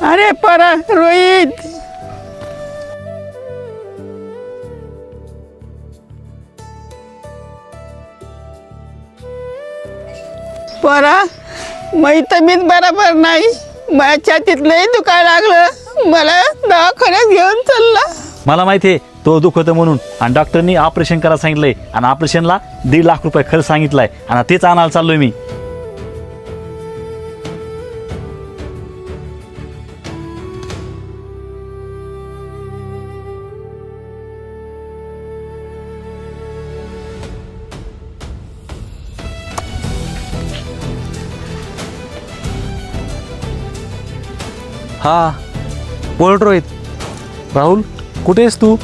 अरे परा रोहित, परा माझी तब्येत बरोबर नाही. माझ्या छातीत लय दुखायला लागलं. मला दवाखान्यात घेऊन चालला. मला माहिती आहे तो दुखतं म्हणून, आणि डॉक्टरनी ऑपरेशन करायला सांगितलंय आणि ऑपरेशनला 1.5 लाख रुपये खर्च सांगितलाय आणि तेच आणायला चाललोय मी. हा बोल रोहित. राहुल कुठे आहेस तू?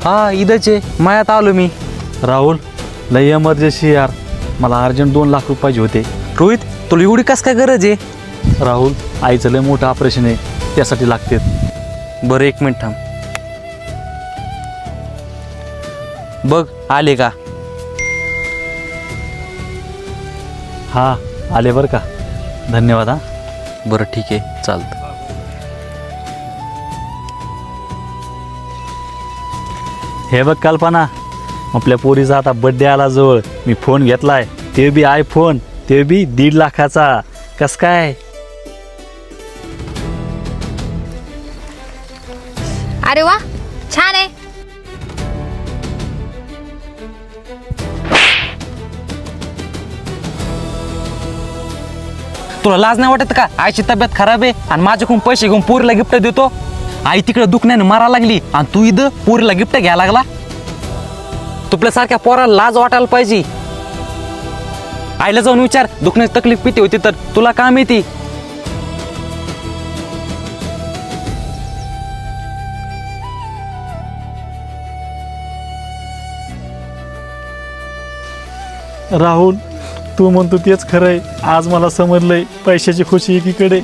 हा इथंच आहे, मयात आलो मी. राहुल लय एमर्जन्सी यार, मला अर्जंट 2 लाख रुपये पाहिजे होते. रोहित तुला एवढी कस काय गरज आहे? राहुल आईचं लय मोठं ऑपरेशन आहे, त्यासाठी लागते. बरं 1 मिनिट थांब. बघ आले का? हा आले बरं का, धन्यवाद. हा बरं ठीक आहे चालतं. हे बघ कल्पना, आपल्या पोरीचा आता बड्डे आला जवळ. मी फोन घेतलाय, ते बी आयफोन, ते बी 1.5 लाखाचा. कस काय? अरे वा, छान आहे. तुला लाज नाही वाटत का? आईची तब्येत खराब आहे आणि माझ्याकडून पैसे घेऊन पोरीला गिफ्ट देतो. आई तिकडे दुखण्याने मारा लागली आणि तू इथं पोरीला गिफ्ट घ्यायला लागला. तुपल्यासारख्या पोराला लाज वाटायला पाहिजे. आईला जाऊन विचार दुखण्याची तकलीफ किती होती तर तुला काय माहिती. राहुल तू म्हणतो तेच खरं आहे. आज मला समजलंय, पैशाची खुशी एकीकडे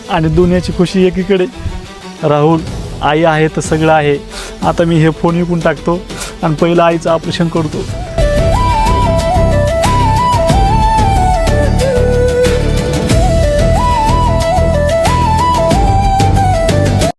आणि दुनियाची खुशी एकीकडे. राहुल आई आहे तर सगळं आहे. आता मी हे फोन विकून टाकतो आणि पहिलं आईचं ऑपरेशन करतो.